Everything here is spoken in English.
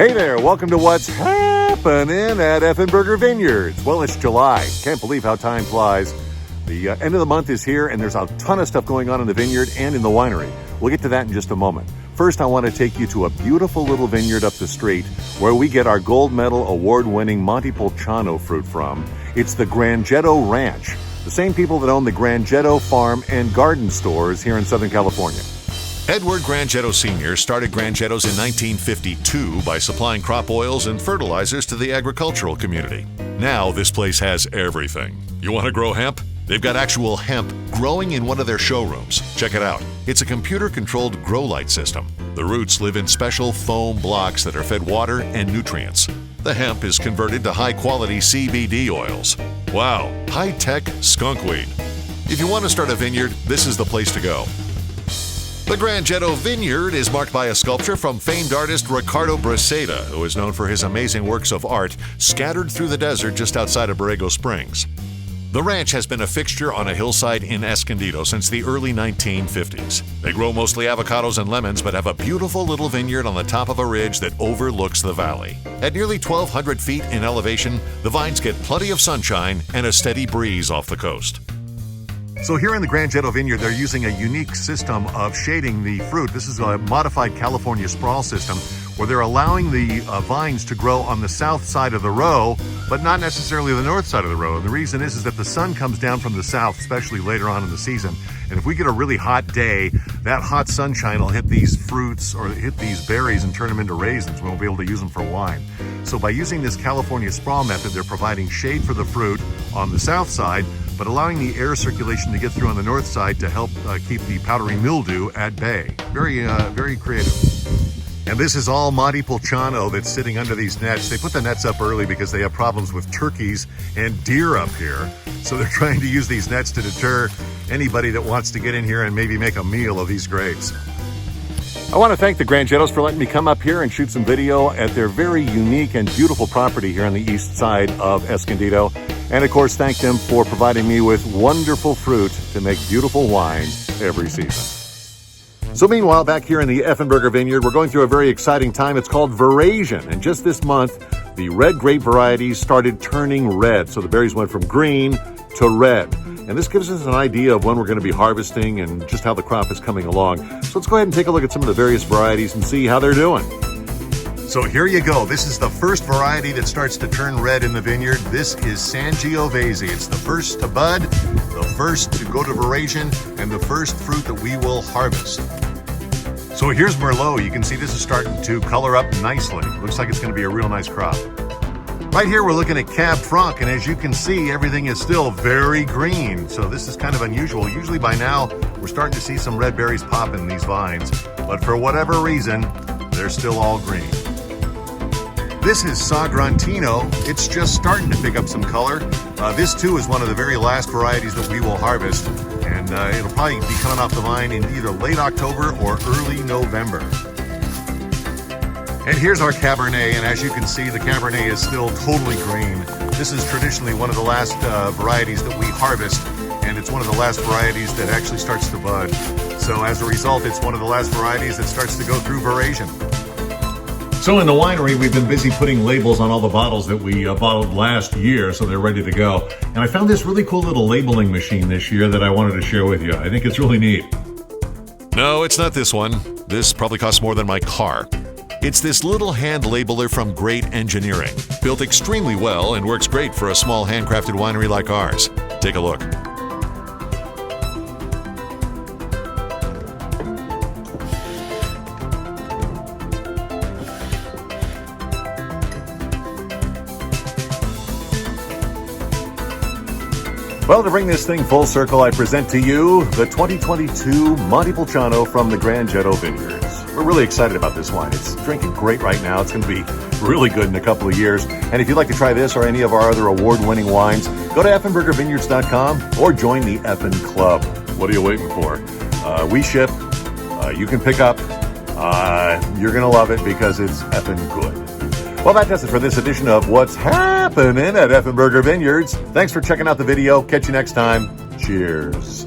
Hey there, welcome to What's Happening at Effenberger Vineyards. Well, it's July. Can't believe how time flies. The end of the month is here, and there's a ton of stuff going on in the vineyard and in the winery. We'll get to that in just a moment. First, I want to take you to a beautiful little vineyard up the street where we get our gold medal award-winning Montepulciano fruit from. It's the Grangetto Ranch, the same people that own the Grangetto Farm and Garden stores here in Southern California. Edward Grangetto Sr. started Grangettos in 1952 by supplying crop oils and fertilizers to the agricultural community. Now this place has everything. You want to grow hemp? They've got actual hemp growing in one of their showrooms. Check it out. It's a computer-controlled grow light system. The roots live in special foam blocks that are fed water and nutrients. The hemp is converted to high-quality CBD oils. Wow, high-tech skunk weed. If you want to start a vineyard, this is the place to go. The Grangetto Vineyard is marked by a sculpture from famed artist Ricardo Braceda, who is known for his amazing works of art scattered through the desert just outside of Borrego Springs. The ranch has been a fixture on a hillside in Escondido since the early 1950s. They grow mostly avocados and lemons, but have a beautiful little vineyard on the top of a ridge that overlooks the valley. At nearly 1,200 feet in elevation, the vines get plenty of sunshine and a steady breeze off the coast. So here in the Grangetto Vineyard, they're using a unique system of shading the fruit. This is a modified California sprawl system where they're allowing the vines to grow on the south side of the row, but not necessarily the north side of the row. And the reason is that the sun comes down from the south, especially later on in the season. And if we get a really hot day, that hot sunshine will hit these fruits or hit these berries and turn them into raisins. We won't be able to use them for wine. So by using this California sprawl method, they're providing shade for the fruit on the south side, but allowing the air circulation to get through on the north side to help keep the powdery mildew at bay. Very creative. And this is all Montepulciano that's sitting under these nets. They put the nets up early because they have problems with turkeys and deer up here. So they're trying to use these nets to deter anybody that wants to get in here and maybe make a meal of these grapes. I want to thank the Grangettos for letting me come up here and shoot some video at their very unique and beautiful property here on the east side of Escondido. And of course, thank them for providing me with wonderful fruit to make beautiful wine every season. So meanwhile, back here in the Effenberger Vineyard, we're going through a very exciting time. It's called Verasion. And just this month, the red grape varieties started turning red. So the berries went from green to red. And this gives us an idea of when we're going to be harvesting and just how the crop is coming along. So let's go ahead and take a look at some of the various varieties and see how they're doing. So here you go. This is the first variety that starts to turn red in the vineyard. This is Sangiovese. It's the first to bud, the first to go to verasion, and the first fruit that we will harvest. So here's Merlot. You can see this is starting to color up nicely. Looks like it's going to be a real nice crop. Right here we're looking at Cab Franc, and as you can see, everything is still very green. So this is kind of unusual. Usually by now, we're starting to see some red berries pop in these vines, but for whatever reason, they're still all green. This is Sagrantino. It's just starting to pick up some color. This too is one of the very last varieties that we will harvest, and it'll probably be coming off the vine in either late October or early November. And here's our Cabernet, and as you can see, the Cabernet is still totally green. This is traditionally one of the last varieties that we harvest, and it's one of the last varieties that actually starts to bud. So as a result, it's one of the last varieties that starts to go through verasion. So in the winery, we've been busy putting labels on all the bottles that we bottled last year, so they're ready to go. And I found this really cool little labeling machine this year that I wanted to share with you. I think it's really neat. No, it's not this one. This probably costs more than my car. It's this little hand labeler from Great Engineering. Built extremely well and works great for a small handcrafted winery like ours. Take a look. Well, to bring this thing full circle, I present to you the 2022 Montepulciano from the Grangetto Vineyards. We're really excited about this wine. It's drinking great right now. It's going to be really good in a couple of years. And if you'd like to try this or any of our other award-winning wines, go to effenbergervineyards.com or join the Effen Club. What are you waiting for? We ship. You can pick up. You're going to love it because it's effing good. Well, that does it for this edition of What's Happening at Effenberger Vineyards. Thanks for checking out the video. Catch you next time. Cheers.